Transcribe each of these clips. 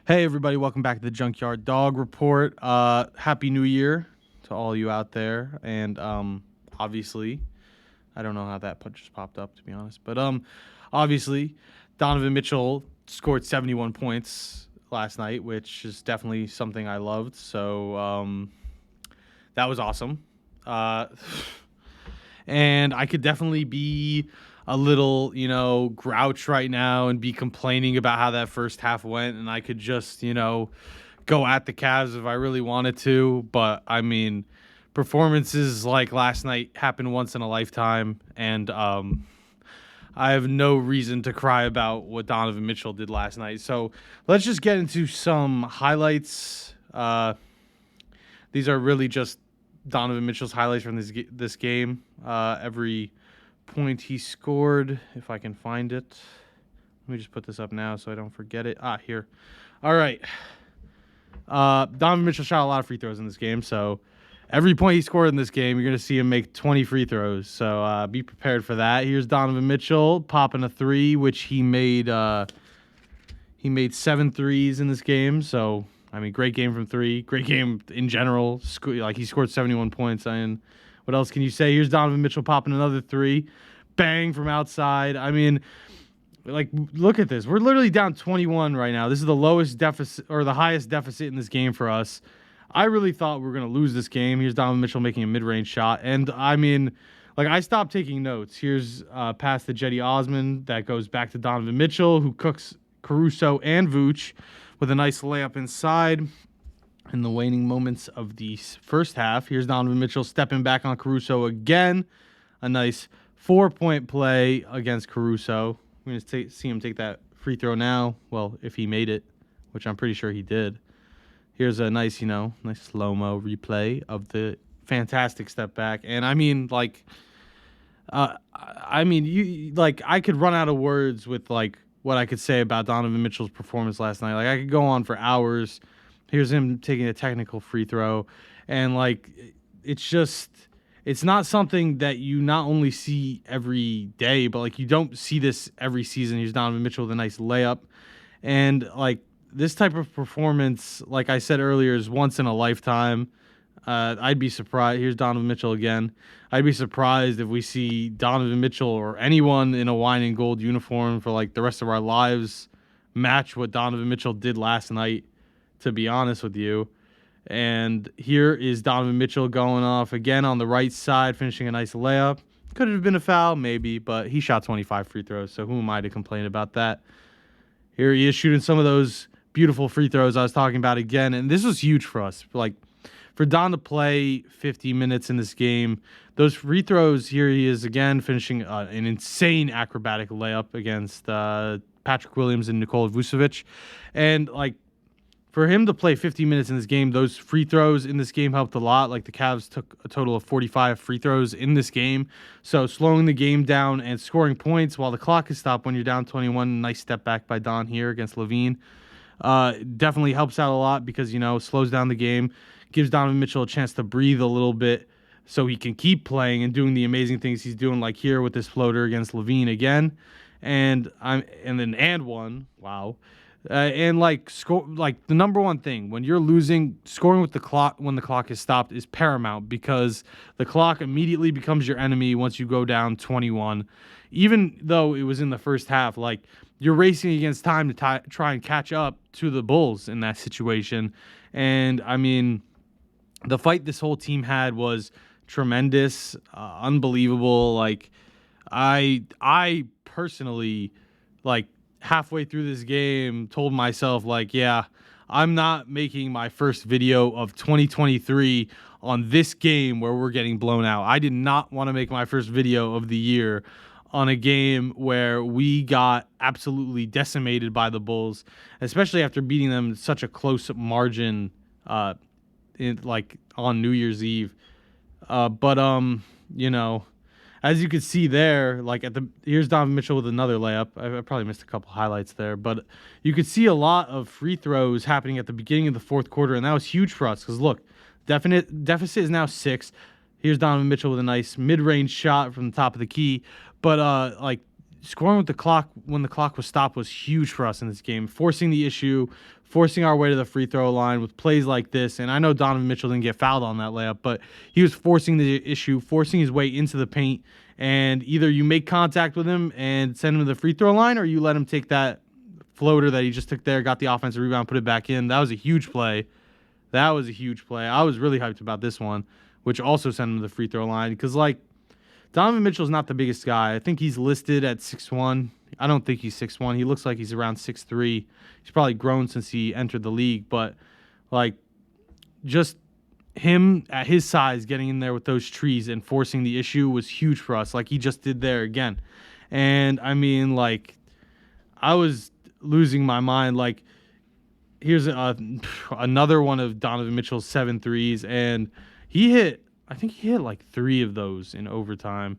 Hey everybody, welcome back to the Junkyard Dog Report. Happy New Year to all you out there, and obviously, I don't know how that just popped up to be honest, but obviously, Donovan Mitchell scored 71 points last night, which is definitely something I loved. So that was awesome, and I could definitely be a little, grouch right now and be complaining about how that first half went, and I could just, go at the Cavs if I really wanted to. But I mean, performances like last night happen once in a lifetime, and I have no reason to cry about what Donovan Mitchell did last night. So let's just get into some highlights. These are really just Donovan Mitchell's highlights from this game. Every point he scored, if I can find it. Let me just put this up now so I don't forget it. Here. All right. Donovan Mitchell shot a lot of free throws in this game, so every point he scored in this game, you're going to see him make 20 free throws. So be prepared for that. Here's Donovan Mitchell popping a three, which he made 7 threes in this game. So, I mean, great game from three. Great game in general. He scored 71 points. And what else can you say? Here's Donovan Mitchell popping another three. Bang from outside. I mean, look at this. We're literally down 21 right now. This is the lowest deficit or the highest deficit in this game for us. I really thought we were going to lose this game. Here's Donovan Mitchell making a mid-range shot. And, I mean, I stopped taking notes. Here's pass to Jetty Osman. That goes back to Donovan Mitchell, who cooks Caruso and Vooch with a nice layup inside. In the waning moments of the first half, here's Donovan Mitchell stepping back on Caruso again. A nice 4-point play against Caruso. We're going to see him take that free throw now. Well, if he made it, which I'm pretty sure he did. Here's a nice, nice slow-mo replay of the fantastic step back. And I mean, I could run out of words with what I could say about Donovan Mitchell's performance last night. I could go on for hours. Here's him taking a technical free throw. And, it's not something that you not only see every day, but, you don't see this every season. Here's Donovan Mitchell with a nice layup. And, this type of performance, like I said earlier, is once in a lifetime. I'd be surprised. Here's Donovan Mitchell again. I'd be surprised if we see Donovan Mitchell or anyone in a wine and gold uniform for, the rest of our lives match what Donovan Mitchell did last night, to be honest with you. And here is Donovan Mitchell going off again on the right side, finishing a nice layup. Could have been a foul, maybe, but he shot 25 free throws, so who am I to complain about that? Here he is shooting some of those beautiful free throws I was talking about again, and this was huge for us. For Don to play 50 minutes in this game, those free throws, here he is again, finishing an insane acrobatic layup against Patrick Williams and Nikola Vucevic. And, for him to play 50 minutes in this game, those free throws in this game helped a lot. The Cavs took a total of 45 free throws in this game. So slowing the game down and scoring points while the clock is stopped when you're down 21. Nice step back by Don here against Levine. Definitely helps out a lot because, slows down the game, gives Donovan Mitchell a chance to breathe a little bit so he can keep playing and doing the amazing things he's doing, like here with this floater against Levine again. And one. Wow. The number one thing when you're losing, scoring with the clock when the clock is stopped is paramount, because the clock immediately becomes your enemy once you go down 21. Even though it was in the first half, you're racing against time to try and catch up to the Bulls in that situation. And I mean, the fight this whole team had was tremendous, unbelievable. I personally, halfway through this game, told myself, yeah, I'm not making my first video of 2023 on this game where we're getting blown out. I did not want to make my first video of the year on a game where we got absolutely decimated by the Bulls, especially after beating them such a close margin on New Year's Eve. As you can see there, here's Donovan Mitchell with another layup. I probably missed a couple highlights there, but you could see a lot of free throws happening at the beginning of the fourth quarter, and that was huge for us because, look, deficit is now 6. Here's Donovan Mitchell with a nice mid-range shot from the top of the key, but scoring with the clock when the clock was stopped was huge for us in this game. Forcing the issue, forcing our way to the free throw line with plays like this. And I know Donovan Mitchell didn't get fouled on that layup, but he was forcing the issue, forcing his way into the paint. And either you make contact with him and send him to the free throw line, or you let him take that floater that he just took there, got the offensive rebound, put it back in. That was a huge play. I was really hyped about this one, which also sent him to the free throw line because, like, Donovan Mitchell's not the biggest guy. I think he's listed at 6'1". I don't think he's 6'1". He looks like he's around 6'3". He's probably grown since he entered the league, but, like, just him at his size getting in there with those trees and forcing the issue was huge for us, like he just did there again. And, I mean, like, I was losing my mind. Like, here's another one of Donovan Mitchell's 7 threes, and I think he hit like 3 of those in overtime.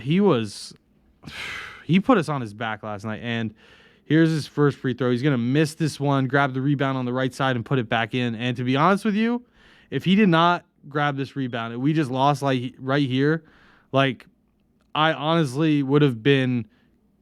He put us on his back last night, and here's his first free throw. He's going to miss this one, grab the rebound on the right side, and put it back in. And to be honest with you, if he did not grab this rebound and we just lost like right here, like, I honestly would have been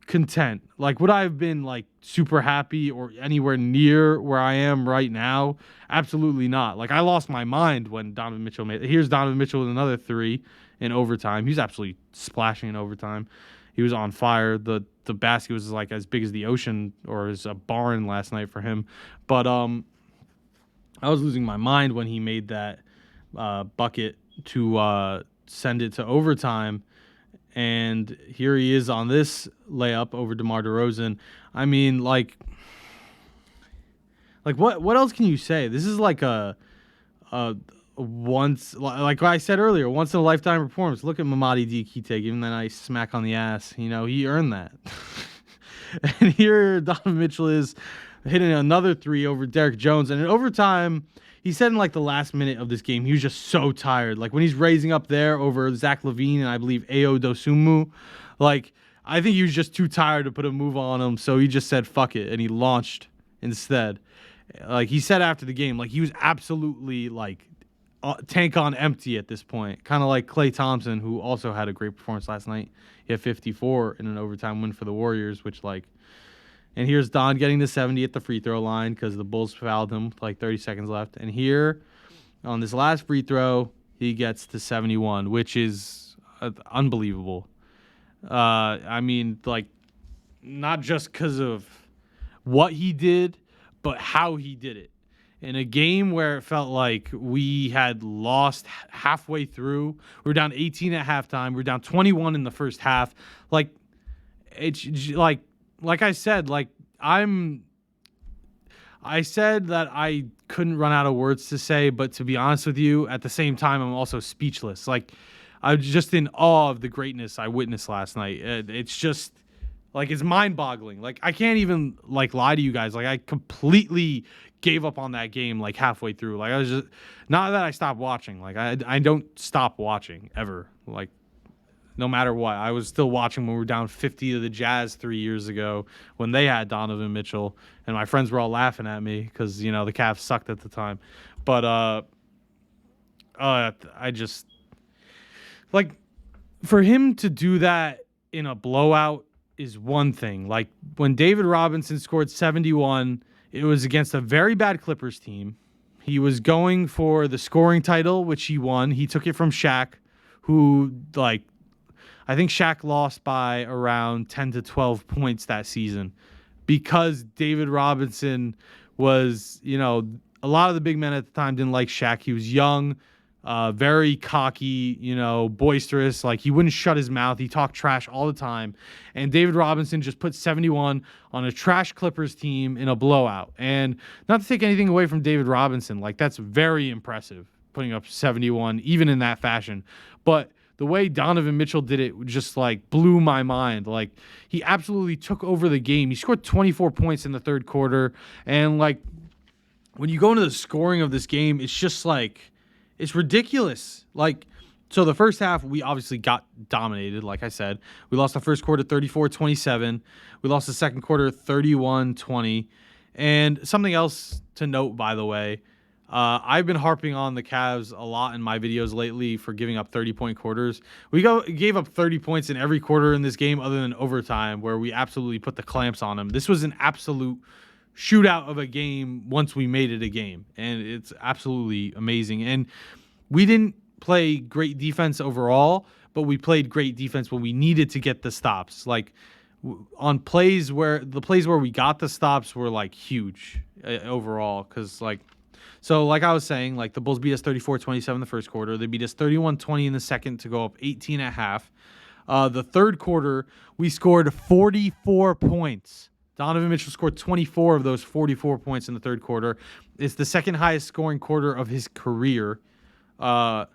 content. Like, would I have been like super happy or anywhere near where I am right now? Absolutely not. Like, I lost my mind when Donovan Mitchell made it. Here's Donovan Mitchell with another 3 in overtime. He was absolutely splashing in overtime. He was on fire. The basket was like as big as the ocean or as a barn last night for him. But I was losing my mind when he made that bucket to send it to overtime. And here he is on this layup over DeMar DeRozan. I mean, like what else can you say? This is like a once, like I said earlier, once in a lifetime performance. Look at Mamadi Diakite giving that nice smack on the ass. You know, he earned that. And here Donovan Mitchell is hitting another 3 over Derrick Jones. And in overtime, he said in like the last minute of this game, he was just so tired. Like, when he's raising up there over Zach LaVine and I believe Ayo Dosunmu, like, I think he was just too tired to put a move on him. So he just said, fuck it. And he launched instead. Like, he said after the game, like, he was absolutely like tank on empty at this point. Kind of like Klay Thompson, who also had a great performance last night. He had 54 in an overtime win for the Warriors, which, like, and here's Don getting the 70 at the free throw line because the Bulls fouled him with like 30 seconds left. And here, on this last free throw, he gets to 71, which is unbelievable. I mean, like, not just because of what he did, but how he did it. In a game where it felt like we had lost halfway through. We were down 18 at halftime. We were down 21 in the first half. Like, it's like I said, like, I said that I couldn't run out of words to say, but to be honest with you, at the same time, I'm also speechless. Like, I was just in awe of the greatness I witnessed last night. It's just, like, it's mind-boggling. Like, I can't even, like, lie to you guys. Like, I completely gave up on that game, like, halfway through. Like, I was just, not that I stopped watching. Like, I don't stop watching, ever. Like, no matter what. I was still watching when we were down 50 to the Jazz 3 years ago when they had Donovan Mitchell, and my friends were all laughing at me because, you know, the Cavs sucked at the time. But I just, like, for him to do that in a blowout is one thing. Like, when David Robinson scored 71, it was against a very bad Clippers team. He was going for the scoring title, which he won. He took it from Shaq, who, like, I think Shaq lost by around 10 to 12 points that season because David Robinson was, you know, a lot of the big men at the time didn't like Shaq. He was young, very cocky, you know, boisterous. Like, he wouldn't shut his mouth. He talked trash all the time. And David Robinson just put 71 on a trash Clippers team in a blowout. And not to take anything away from David Robinson, like, that's very impressive, putting up 71, even in that fashion. But the way Donovan Mitchell did it just, like, blew my mind. Like, he absolutely took over the game. He scored 24 points in the third quarter. And, like, when you go into the scoring of this game, it's just, like, it's ridiculous. Like, so the first half, we obviously got dominated, like I said. We lost the first quarter 34-27. We lost the second quarter 31-20. And something else to note, by the way, I've been harping on the Cavs a lot in my videos lately for giving up 30-point quarters. We gave up 30 points in every quarter in this game other than overtime, where we absolutely put the clamps on them. This was an absolute shootout of a game once we made it a game, and it's absolutely amazing. And we didn't play great defense overall, but we played great defense when we needed to get the stops. Like on plays where we got the stops were like huge overall, because like I was saying, like the Bulls beat us 34-27 in the first quarter. They beat us 31-20 in the second to go up 18 at half. The third quarter, we scored 44 points. Donovan Mitchell scored 24 of those 44 points in the third quarter. It's the second highest scoring quarter of his career. And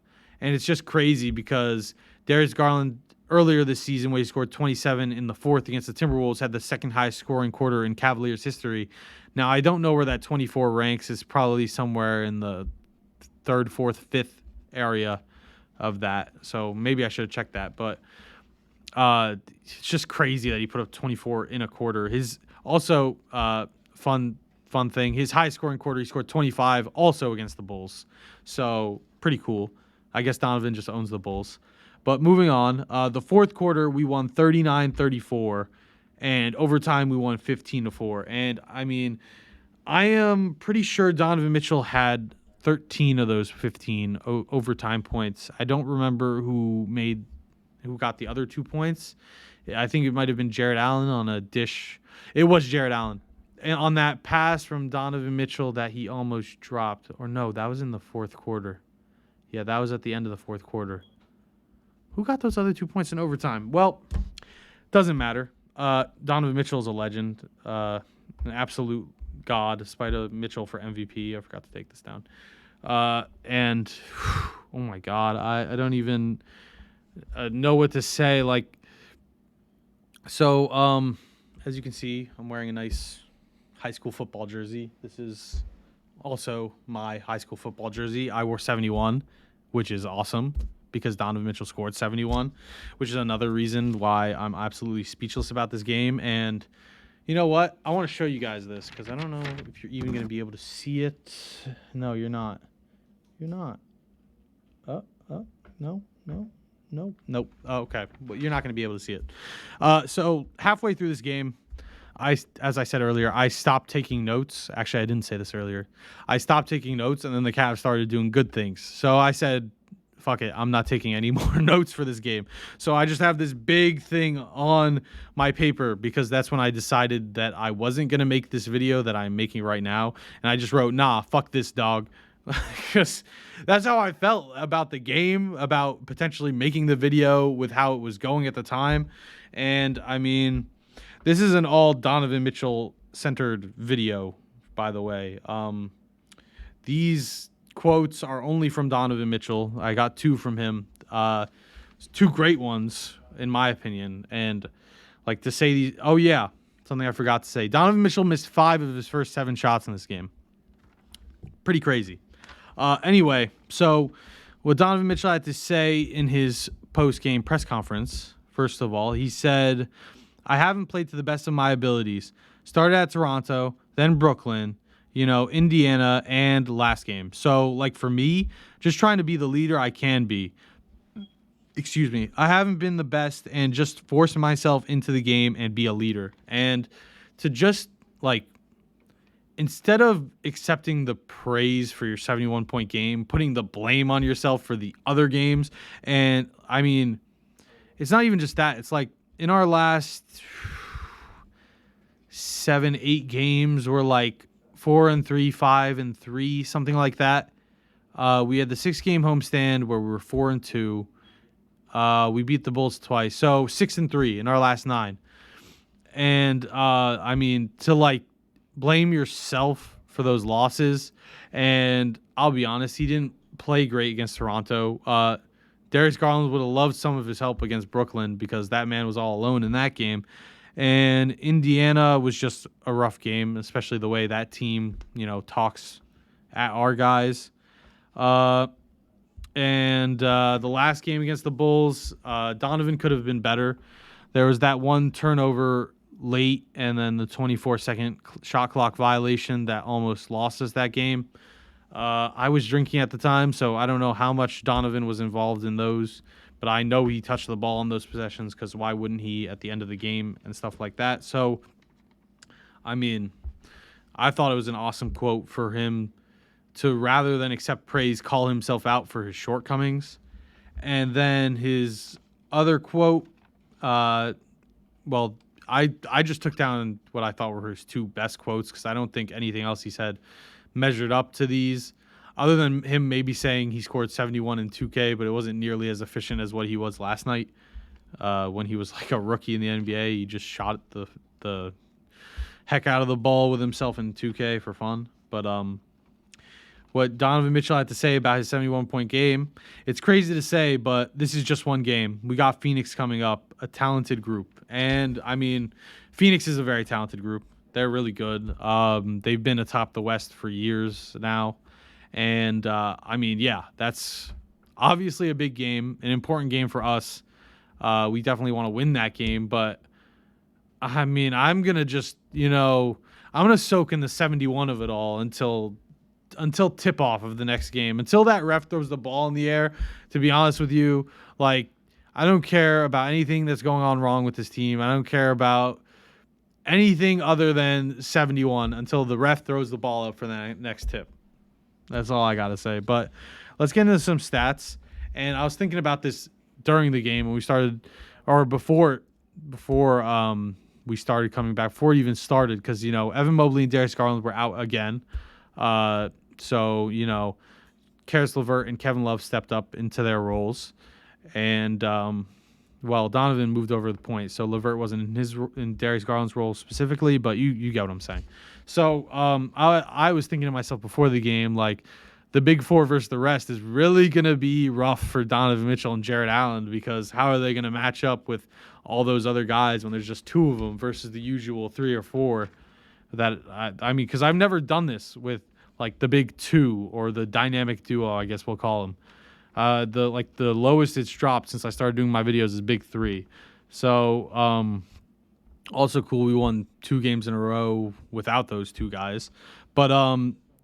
it's just crazy because Darius Garland earlier this season, where he scored 27 in the fourth against the Timberwolves, had the second highest scoring quarter in Cavaliers history. Now, I don't know where that 24 ranks. It's probably somewhere in the third, fourth, fifth area of that. So maybe I should have checked that. But it's just crazy that he put up 24 in a quarter. His also fun thing, his highest scoring quarter, he scored 25 also against the Bulls. So pretty cool. I guess Donovan just owns the Bulls. But moving on, the fourth quarter, we won 39-34, and overtime, we won 15-4. And, I mean, I am pretty sure Donovan Mitchell had 13 of those 15 overtime points. I don't remember who got the other 2 points. I think it might have been Jared Allen on a dish. It was Jared Allen. And on that pass from Donovan Mitchell that he almost dropped. Or no, that was in the fourth quarter. Yeah, that was at the end of the fourth quarter. Who got those other 2 points in overtime? Well, doesn't matter. Donovan Mitchell is a legend, an absolute god. Spider Mitchell for MVP. I forgot to take this down. And oh my God, I don't even know what to say. Like, so as you can see, I'm wearing a nice high school football jersey. This is also my high school football jersey. I wore 71, which is awesome, because Donovan Mitchell scored 71, which is another reason why I'm absolutely speechless about this game. And you know what? I want to show you guys this, because I don't know if you're even going to be able to see it. No, you're not. You're not. No. Nope. Oh, okay. Well, you're not going to be able to see it. So halfway through this game, as I said earlier, I stopped taking notes. Actually, I didn't say this earlier. I stopped taking notes, and then the Cavs started doing good things. So I said, fuck it, I'm not taking any more notes for this game. So I just have this big thing on my paper, because that's when I decided that I wasn't going to make this video that I'm making right now. And I just wrote, nah, fuck this, dog. Because that's how I felt about the game, about potentially making the video with how it was going at the time. And I mean, this is an all Donovan Mitchell centered video, by the way. These quotes are only from Donovan Mitchell. I got 2 from him. 2 great ones, in my opinion. And like to say these, oh yeah, something I forgot to say. Donovan Mitchell missed 5 of his first 7 shots in this game. Pretty crazy. Anyway, so what Donovan Mitchell had to say in his post-game press conference, first of all, he said, I haven't played to the best of my abilities. Started at Toronto, then Brooklyn, Indiana, and last game. So, like, for me, just trying to be the leader I can be. Excuse me. I haven't been the best, and just forcing myself into the game and be a leader. And to just, like, instead of accepting the praise for your 71-point game, putting the blame on yourself for the other games. And, I mean, it's not even just that. It's like, in our last 7-8 games, we're like 4-3, 5-3, something like that. We had the 6-game homestand where we were 4-2. We beat the Bulls twice, so 6-3 in our last 9. And I mean, to like blame yourself for those losses. And I'll be honest, he didn't play great against Toronto. Darius Garland would have loved some of his help against Brooklyn, because that man was all alone in that game. And Indiana was just a rough game, especially the way that team, talks at our guys. And the last game against the Bulls, Donovan could have been better. There was that one turnover late, and then the 24-second shot clock violation that almost lost us that game. I was drinking at the time, so I don't know how much Donovan was involved in those, but I know he touched the ball in those possessions because why wouldn't he at the end of the game and stuff like that? So, I mean, I thought it was an awesome quote for him to, rather than accept praise, call himself out for his shortcomings. And then his other quote, well, I just took down what I thought were his two best quotes because I don't think anything else he said measured up to these, other than him maybe saying he scored 71 in 2K, but it wasn't nearly as efficient as what he was last night when he was like a rookie in the NBA. He just shot the heck out of the ball with himself in 2K for fun. But what Donovan Mitchell had to say about his 71-point game, it's crazy to say, but this is just one game. We got Phoenix coming up, a talented group. And, I mean, Phoenix is a very talented group. They're really good. They've been atop the West for years now. And, I mean, yeah, that's obviously a big game, an important game for us. We definitely want to win that game. But, I mean, I'm going to just, I'm going to soak in the 71 of it all until tip-off of the next game. Until that ref throws the ball in the air, to be honest with you, like, I don't care about anything that's going on wrong with this team. I don't care about anything other than 71 until the ref throws the ball up for the next tip. That's all I got to say. But let's get into some stats. And I was thinking about this during the game when we started, or before we started coming back, before it even started, because, Evan Mobley and Darius Garland were out again. So, Karis LeVert and Kevin Love stepped up into their roles. And, Donovan moved over the point, so LeVert wasn't in Darius Garland's role specifically, but you get what I'm saying. So I was thinking to myself before the game, like, the big four versus the rest is really going to be rough for Donovan Mitchell and Jarrett Allen, because how are they going to match up with all those other guys when there's just two of them versus the usual three or four? That I mean, because I've never done this with like the big two or the dynamic duo, I guess we'll call them. The lowest it's dropped since I started doing my videos is big three. So also cool, we won 2 games in a row without those two guys. But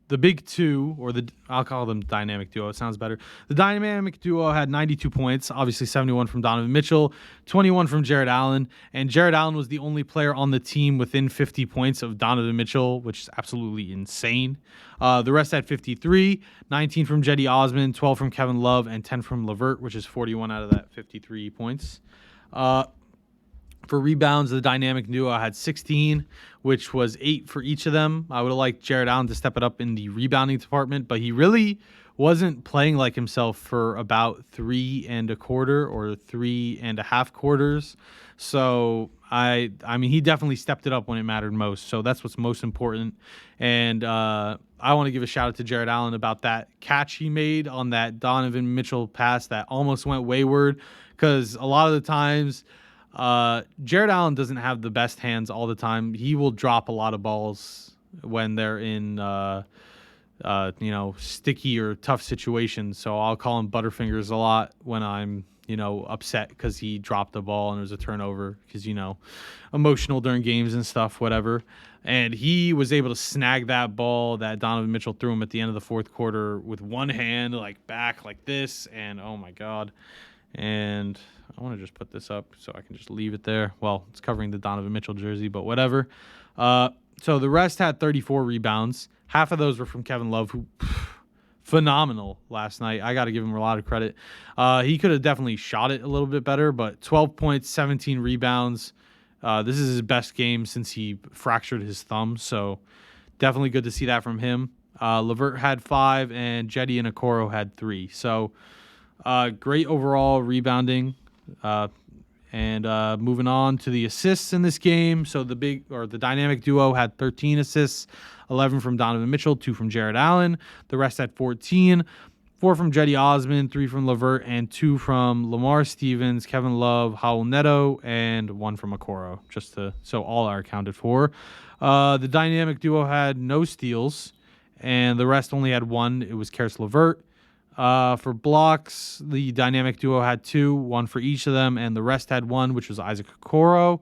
the big two, or I'll call them dynamic duo, it sounds better. The dynamic duo had 92 points, obviously 71 from Donovan Mitchell, 21 from Jarrett Allen, and Jarrett Allen was the only player on the team within 50 points of Donovan Mitchell, which is absolutely insane. The rest had 53, 19 from Cedi Osman, 12 from Kevin Love, and 10 from LeVert, which is 41 out of that 53 points. For rebounds, the dynamic duo had 16, which was 8 for each of them. I would have liked Jarrett Allen to step it up in the rebounding department, but he really wasn't playing like himself for about 3 1/4 or 3 1/2 quarters. So I mean, he definitely stepped it up when it mattered most. So that's what's most important. And I want to give a shout out to Jarrett Allen about that catch he made on that Donovan Mitchell pass that almost went wayward, because a lot of the times Jarrett Allen doesn't have the best hands all the time. He will drop a lot of balls when they're in sticky or tough situations. So I'll call him Butterfingers a lot when I'm upset because he dropped the ball and it was a turnover, because emotional during games and stuff, whatever. And he was able to snag that ball that Donovan Mitchell threw him at the end of the fourth quarter with one hand, like back like this, and oh my god. And I want to just put this up so I can just leave it there. Well, it's covering the Donovan Mitchell jersey, but whatever. So the rest had 34 rebounds. Half of those were from Kevin Love, who phenomenal last night. I got to give him a lot of credit. He could have definitely shot it a little bit better, but 12 points, 17 rebounds. This is his best game since he fractured his thumb, so definitely good to see that from him. LeVert had 5, and Cedi and Okoro had 3. So great overall rebounding. And moving on to the assists in this game. So the dynamic duo had 13 assists, 11 from Donovan Mitchell, 2 from Jarrett Allen. The rest had 14, 4 from Cedi Osman, 3 from LeVert, and 2 from Lamar Stevens, Kevin Love, Raul Neto, and 1 from Okoro, so all are accounted for. The dynamic duo had no steals, and the rest only had 1. It was Karis LeVert. For blocks, the dynamic duo had 2, 1 for each of them, and the rest had 1, which was Isaac Okoro.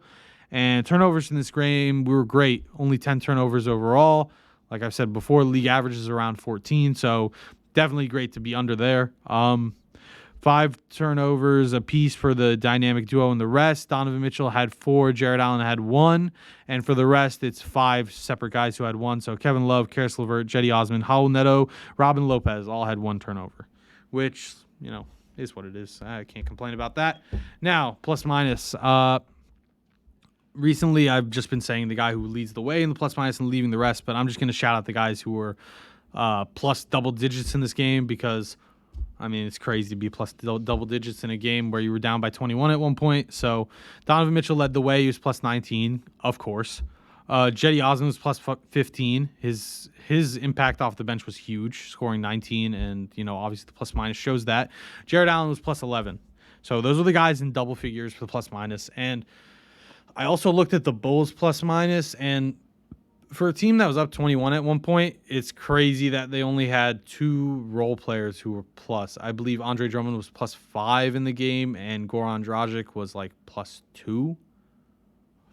And turnovers in this game, we were great. Only 10 turnovers overall. Like I've said before, league average is around 14, so definitely great to be under there. 5 turnovers apiece for the dynamic duo and the rest. Donovan Mitchell had 4, Jared Allen had 1, and for the rest, it's 5 separate guys who had 1. So Kevin Love, Karis LeVert, Jetty Osman, Raul Neto, Robin Lopez all had 1 turnover, which, is what it is. I can't complain about that. Now, plus minus. Recently, I've just been saying the guy who leads the way in the plus minus and leaving the rest, but I'm just going to shout out the guys who were plus double digits in this game because it's crazy to be plus double digits in a game where you were down by 21 at one point. So Donovan Mitchell led the way. He was plus 19, of course. Jetty Osman was plus 15. His impact off the bench was huge, scoring 19, and obviously the plus minus shows that. Jared Allen was plus 11. So those are the guys in double figures for the plus minus. And I also looked at the Bulls plus minus, and for a team that was up 21 at one point, it's crazy that they only had 2 role players who were plus. I believe Andre Drummond was plus 5 in the game, and Goran Dragic was like plus 2.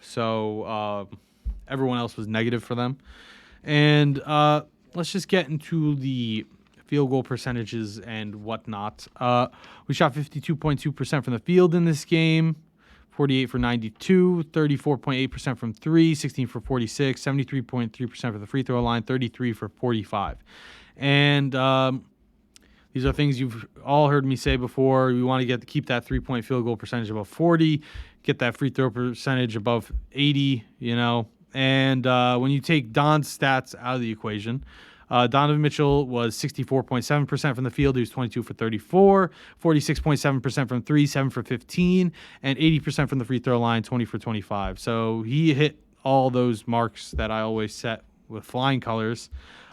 So everyone else was negative for them. And let's just get into the field goal percentages and whatnot. We shot 52.2% from the field in this game. 48 for 92, 34.8% from 3, 16 for 46, 73.3% for the free throw line, 33 for 45. And these are things you've all heard me say before. We want to keep that 3-point field goal percentage above 40, get that free throw percentage above 80, And when you take Don's stats out of the equation, Donovan Mitchell was 64.7% from the field. He was 22 for 34, 46.7% from 3, 7 for 15, and 80% from the free throw line, 20 for 25. So he hit all those marks that I always set with flying colors.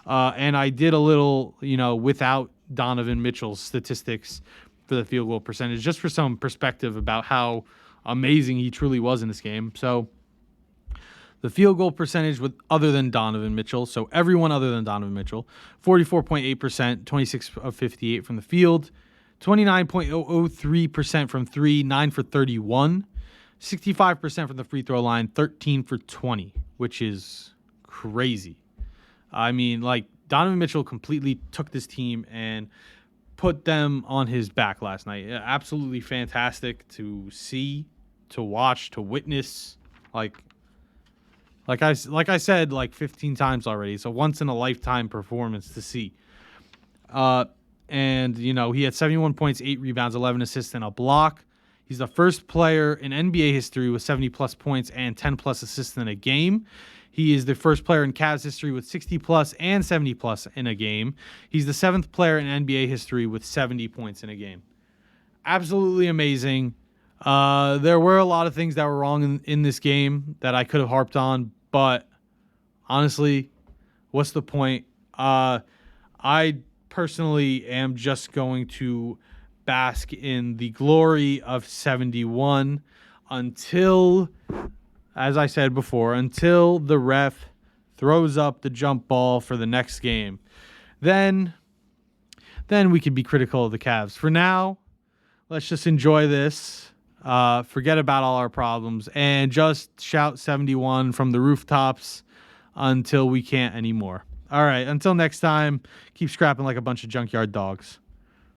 And I did a little, without Donovan Mitchell's statistics for the field goal percentage, just for some perspective about how amazing he truly was in this game. So the field goal percentage other than Donovan Mitchell, so everyone other than Donovan Mitchell, 44.8%, 26 of 58 from the field, 29.003% from 3, 9 for 31, 65% from the free throw line, 13 for 20, which is crazy. Donovan Mitchell completely took this team and put them on his back last night. Absolutely fantastic to see, to watch, to witness. Like I said 15 times already, it's a once-in-a-lifetime performance to see. And he had 71 points, 8 rebounds, 11 assists, and a block. He's the first player in NBA history with 70-plus points and 10-plus assists in a game. He is the first player in Cavs history with 60-plus and 70-plus in a game. He's the 7th player in NBA history with 70 points in a game. Absolutely amazing. There were a lot of things that were wrong in this game that I could have harped on, but honestly, what's the point? I personally am just going to bask in the glory of 71 until, as I said before, until the ref throws up the jump ball for the next game. Then we can be critical of the Cavs. For now, let's just enjoy this. Forget about all our problems and just shout 71 from the rooftops until we can't anymore. All right, until next time, keep scrapping like a bunch of junkyard dogs.